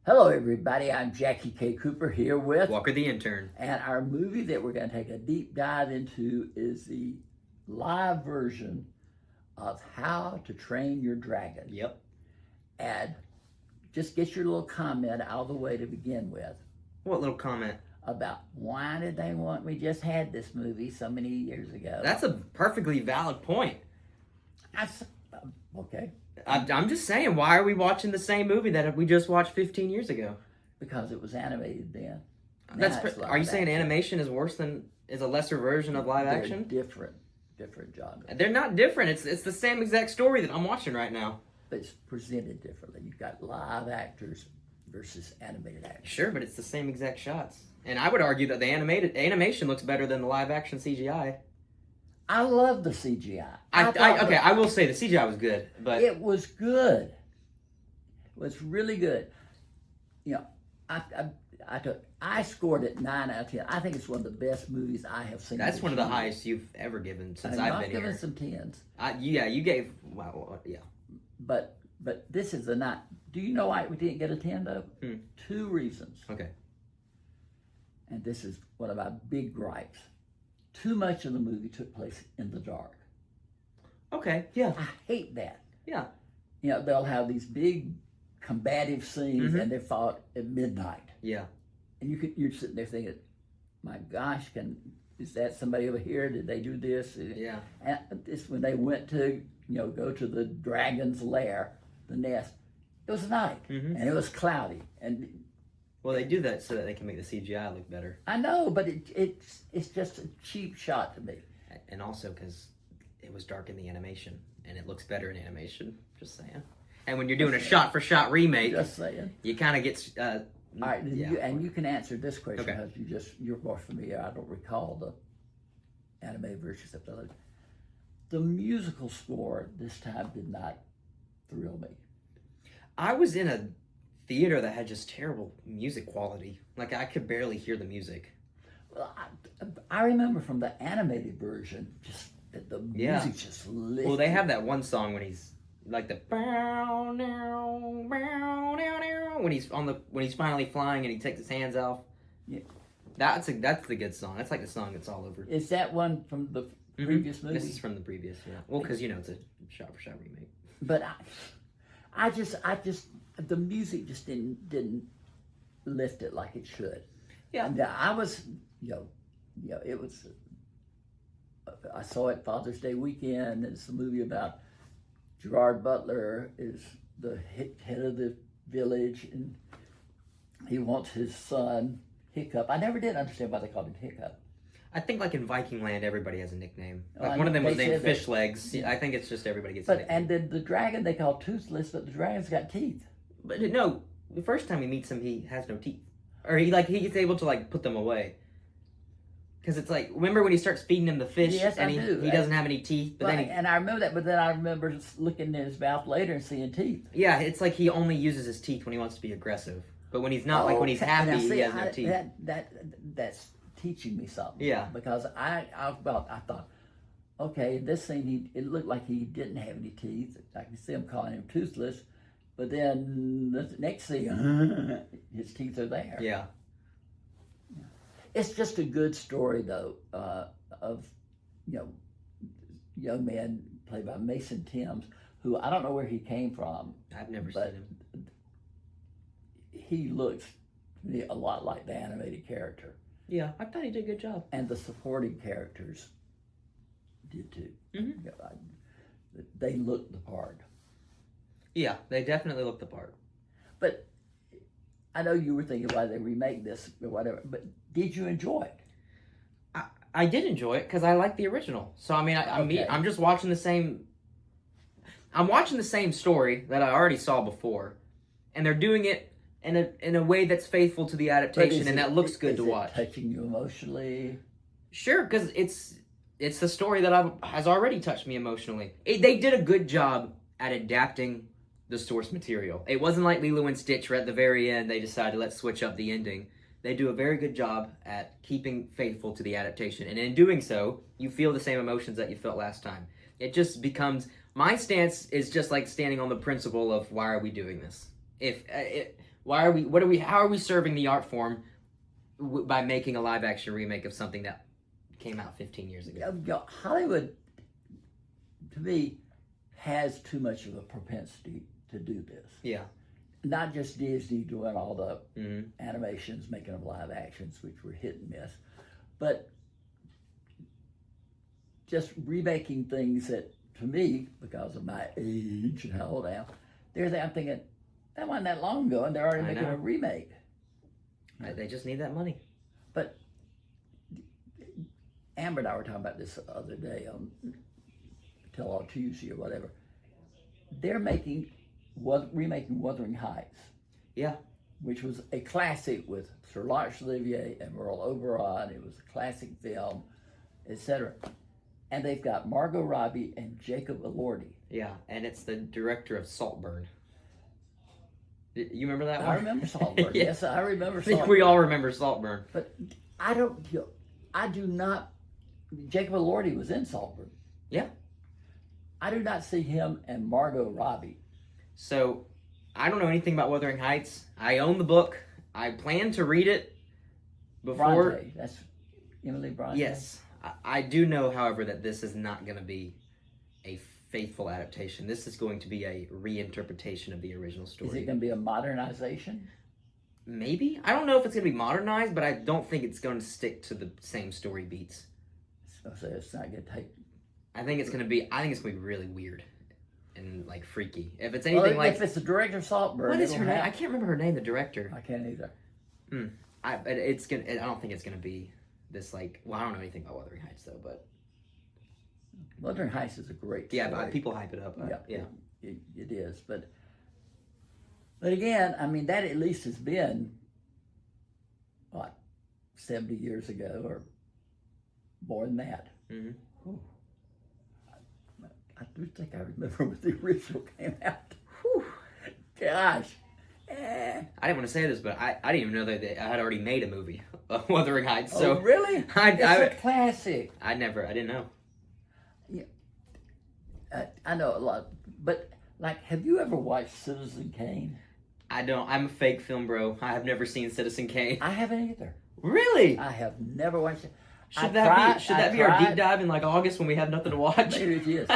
Hello, everybody. I'm JackieKCooper here with Walker the Intern. And our movie that we're going to take a deep dive into is the live version of How to Train Your Dragon. Yep. And just get your little comment out of the way to begin with. What little comment? About why did they want, we just had this movie so many years ago. That's a perfectly valid point. Okay. I'm just saying, why are we watching the same movie that we just watched 15 years ago? Because it was animated then. Are you saying animation is a lesser version of live action? Different genre. They're not different. It's the same exact story that I'm watching right now. But it's presented differently. You've got live actors versus animated actors. Sure, but it's the same exact shots. And I would argue that the animation looks better than the live action CGI. I love the CGI. I will say the CGI was good, but it was good. It was really good. You know, I scored it 9 out of 10. I think it's one of the best movies I have seen. That's one of the highest you've ever given since I've been here. I've given some 10s. You gave yeah. But this is a not. Do you know why we didn't get a 10 though? 2 reasons. Okay. And this is one of my big gripes. Too much of the movie took place in the dark. Okay, yeah. I hate that. Yeah. You know, they'll have these big combative scenes and they fought at midnight. Yeah. And you're sitting there thinking, my gosh, is that somebody over here? Did they do this? Yeah. And this when they went to, go to the dragon's lair, the nest, it was night and it was cloudy. And well, they do that so that they can make the CGI look better. I know, but it's just a cheap shot to me. And also because it was dark in the animation, and it looks better in animation. Just saying. And when you're doing a shot-for-shot remake, just saying, you kind of get. All right, you can answer this question because you're more familiar. I don't recall the anime versions of those. The musical score this time did not thrill me. I was in a theater that had just terrible music quality. Like, I could barely hear the music. Well, I remember from the animated version, just that the music just lifted. Well, they have that one song when he's like the when he's finally flying and he takes his hands off. Yeah, that's the good song. That's like the song that's all over. Is that one from the previous movie? This is from the previous, yeah. Well, because it's a shot-for-shot remake. But I just the music just didn't lift it like it should. Yeah. And I was, it was. I saw it Father's Day weekend. It's a movie about Gerard Butler is the head of the village, and he wants his son Hiccup. I never did understand why they called him Hiccup. I think like in Viking Land, everybody has a nickname. Like one of them was named Fish Legs. Yeah. I think it's just everybody gets a nickname. And then the dragon they call Toothless, but the dragon's got teeth. But no, the first time he meets him, he has no teeth. Or he gets able to put them away. Because it's like, remember when he starts feeding him the fish? Yes, and I do. He doesn't have any teeth. But and I remember that, but then I remember looking in his mouth later and seeing teeth. Yeah, it's like he only uses his teeth when he wants to be aggressive. But when he's not, when he's happy, he has no teeth. That's teaching me something. Yeah. Because I thought, okay, in this scene, it looked like he didn't have any teeth. I can see him calling him Toothless. But then the next scene, his teeth are there. Yeah. It's just a good story, though, of, young man played by Mason Thames, who I don't know where he came from. I've never seen him. He looks to me a lot like the animated character. Yeah, I thought he did a good job. And the supporting characters did too. Mm-hmm. They looked the part. Yeah, they definitely looked the part. But I know you were thinking why they remake this or whatever, but did you enjoy it? I did enjoy it because I like the original. So I mean, I'm just watching the same. I'm watching the same story that I already saw before, and they're doing it in a way that's faithful to the adaptation, and that looks good to watch. Touching you emotionally? Sure, because it's the story that has already touched me emotionally. They did a good job at adapting the source material. It wasn't like Lilo and Stitch where at the very end they decided let's switch up the ending. They do a very good job at keeping faithful to the adaptation, and in doing so, you feel the same emotions that you felt last time. It just becomes, my stance is just like standing on the principle of why are we doing this? How are we serving the art form by making a live action remake of something that came out 15 years ago? Hollywood, to me, has too much of a propensity to do this. Yeah. Not just Disney doing all the Mm-hmm. animations, making them live actions, which were hit and miss, but just remaking things that, to me, because of my age and how old I am, I'm thinking, that wasn't that long ago, and they're already making a remake. They just need that money. But Amber and I were talking about this the other day on Tell All Tuesday or whatever. They're remaking Wuthering Heights. Yeah. Which was a classic with Sir Laurence Olivier and Merle Oberon. It was a classic film, etc. And they've got Margot Robbie and Jacob Elordi. Yeah, and it's the director of Saltburn. You remember that one? I remember Saltburn. Yeah. Yes, I remember I think Saltburn. we all remember Saltburn. But I do not, Jacob Elordi was in Saltburn. Yeah. I do not see him and Margot Robbie. So, I don't know anything about Wuthering Heights. I own the book. I plan to read it before. Bronte. That's Emily Bronte. Yes. I do know, however, that this is not going to be a faithful adaptation. This is going to be a reinterpretation of the original story. Is it going to be a modernization? Maybe. I don't know if it's going to be modernized, but I don't think it's going to stick to the same story beats. So it's not going to take. I think it's going to be really weird and like freaky. If it's anything if it's the director of Saltburn, what is her name? I can't remember her name. The director. I can't either. I don't think it's going to be this like. Well, I don't know anything about Wuthering Heights though, but. Wuthering Heights is a great story. Yeah, but people hype it up. Yeah. It is, but again, I mean, that at least has been, what, 70 years ago or more than that. Mm-hmm. I do think I remember when the original came out. Whew. Gosh. I didn't want to say this, but I didn't even know that they had already made a movie of Wuthering Heights. So really? It's a classic. I didn't know. Yeah. I know a lot, but like, have you ever watched Citizen Kane? I don't. I'm a fake film bro. I have never seen Citizen Kane. I haven't either. Really? I have never watched it. Should that be our deep dive in like August when we have nothing to watch? Maybe it is.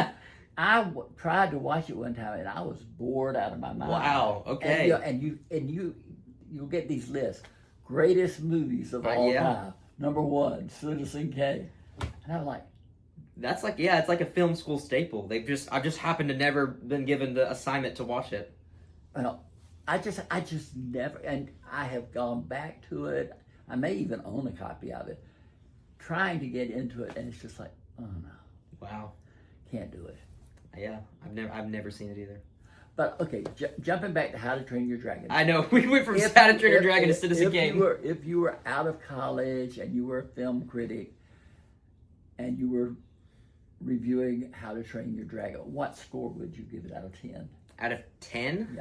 I tried to watch it one time and I was bored out of my mind. Wow. Okay. And you'll get these lists: greatest movies of all time. Number 1, Citizen Kane. And I'm like, that's like it's like a film school staple. I've just happened to never been given the assignment to watch it. Well, I just never, and I have gone back to it. I may even own a copy of it, trying to get into it, and it's just like, oh no. Wow. Can't do it. Yeah, I've never seen it either. But okay, jumping back to How to Train Your Dragon. I know we went from How to Train Your Dragon to Citizen Kane. If you were out of college and you were a film critic, and you were reviewing How to Train Your Dragon, what score would you give it out of 10? Out of 10?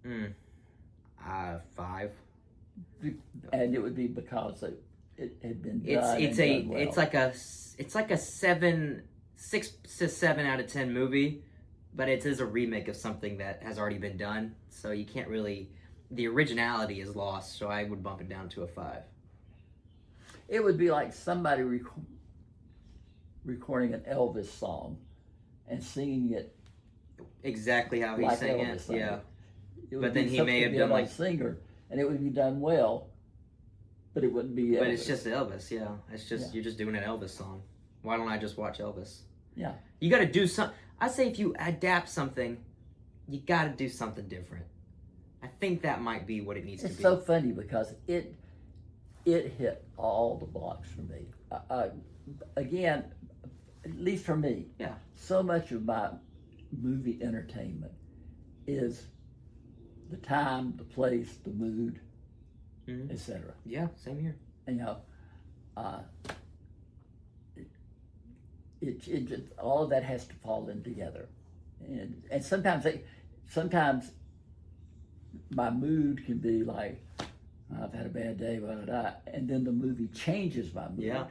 Yeah. 5. And it would be because it had been done. It's like a 6 to 7 out of 10 movie, but it is a remake of something that has already been done. So you can't really. The originality is lost. So I would bump it down to a 5. It would be like somebody recording an Elvis song and singing it exactly how he sang it. Yeah. But then he may have done like singer, and it would be done well, but it wouldn't be Elvis. But it's just Elvis, yeah. It's just you're just doing an Elvis song. Why don't I just watch Elvis? Yeah. You got to do something. I say if you adapt something, you got to do something different. I think that might be what it needs to be. It's so funny because it hit all the blocks for me. Again, at least for me. Yeah. So much of my movie entertainment is the time, the place, the mood, etc. Yeah, same here. And, it just, all of that has to fall in together, and sometimes my mood can be like, I've had a bad day, blah, blah, blah, and then the movie changes my mood. Yeah.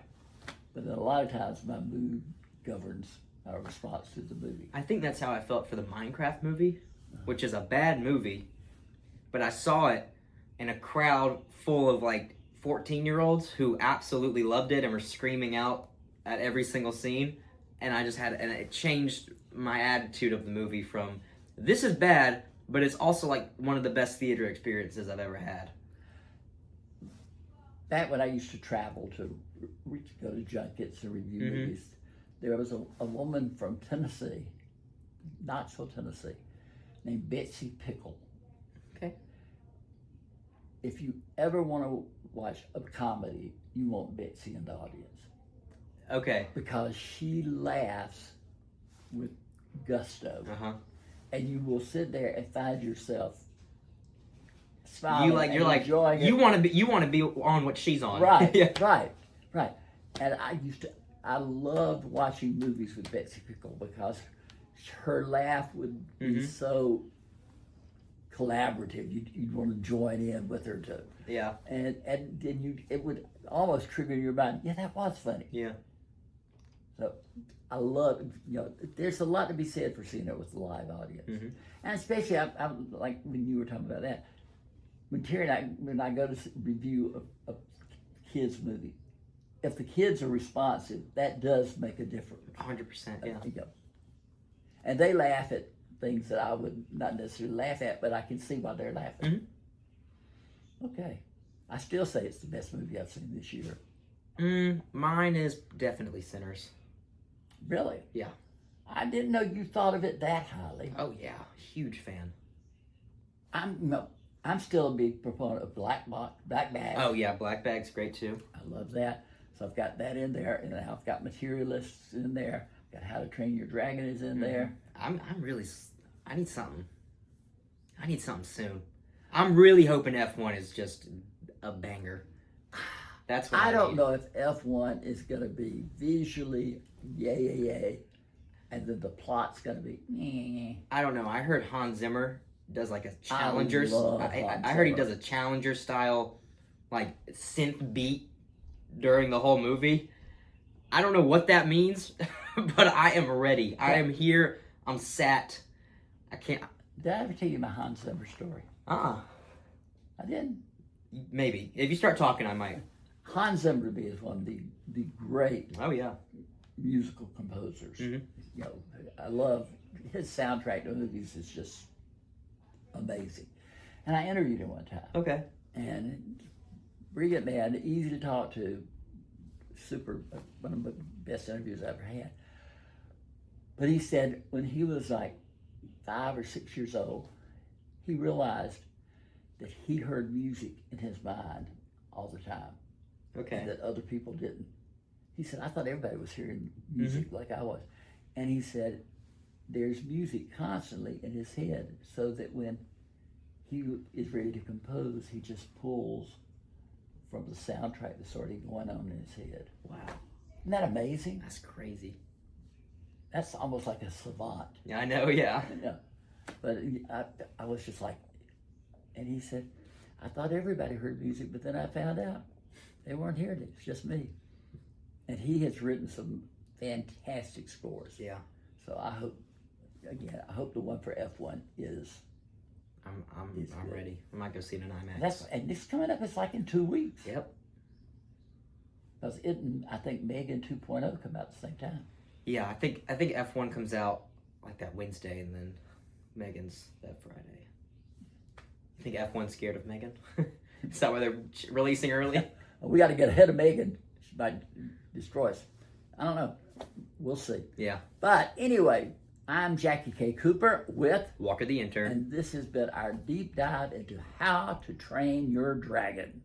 But then a lot of times my mood governs my response to the movie. I think that's how I felt for the Minecraft movie, which is a bad movie, but I saw it in a crowd full of like 14-year-olds who absolutely loved it and were screaming out at every single scene, and it changed my attitude of the movie from this is bad, but it's also like one of the best theater experiences I've ever had. Back when I used to travel to go to junkets and review movies, there was a woman from Tennessee, Knoxville, Tennessee, named Betsy Pickle. Okay. If you ever want to watch a comedy, you want Betsy in the audience. Okay. Because she laughs with gusto. Uh-huh. And you will sit there and find yourself smiling. You want to be on what she's on. Right, Yeah. right. And I loved watching movies with Betsy Pickle because her laugh would be so collaborative. You'd want to join in with her too. Yeah. And then it would almost trigger your mind. Yeah, that was funny. Yeah. So I love, there's a lot to be said for seeing it with the live audience. And especially, I like when you were talking about that, when Terry and I, when I go to review a kids movie, if the kids are responsive, that does make a difference. 100%, yeah. And they laugh at things that I would not necessarily laugh at, but I can see why they're laughing. Okay. I still say it's the best movie I've seen this year. Mine is definitely Sinners. Really? Yeah. I didn't know you thought of it that highly. Oh yeah, huge fan. I'm still a big proponent of Black Bag. Oh yeah, Black Bag's great too. I love that. So I've got that in there, and now I've got Materialists in there. I've got How to Train Your Dragon is in there. I need something. I need something soon. I'm really hoping F1 is just a banger. That's what I don't need. know if F1 is going to be visually yay, and then the plot's going to be I don't know. I heard Hans Zimmer does like a Challenger. I heard he does a Challenger style like synth beat during the whole movie. I don't know what that means, but I am ready. I am here. I'm sat. I can't. Did I ever tell you my Hans Zimmer story? I didn't. Maybe. If you start talking, I might. Hans Zimmer to me is one of the great musical composers. I love his soundtrack to movies is just amazing. And I interviewed him one time. Okay. And brilliant man, easy to talk to, one of the best interviews I ever had. But he said when he was like 5 or 6 years old, he realized that he heard music in his mind all the time. Okay. And that other people didn't. He said, I thought everybody was hearing music like I was. And he said, there's music constantly in his head, so that when he is ready to compose, he just pulls from the soundtrack that's already going on in his head. Wow. Isn't that amazing? That's crazy. That's almost like a savant. Yeah, I know, yeah. But I was just like, and he said, I thought everybody heard music, but then I found out they weren't hearing it. It's just me. And he has written some fantastic scores. Yeah. So I hope the one for F1 is. I'm ready. I might go see it in IMAX. And this coming up. It's like in 2 weeks. Yep. Because I think Megan 2.0 come out at the same time. Yeah, I think F1 comes out like that Wednesday, and then Megan's that Friday. You think F1's scared of Megan? Is that why they're releasing early? We got to get ahead of Megan. She might destroy us. I don't know. We'll see. Yeah. But anyway, I'm JackieKCooper with Walker the Intern. And this has been our deep dive into how to train your dragon.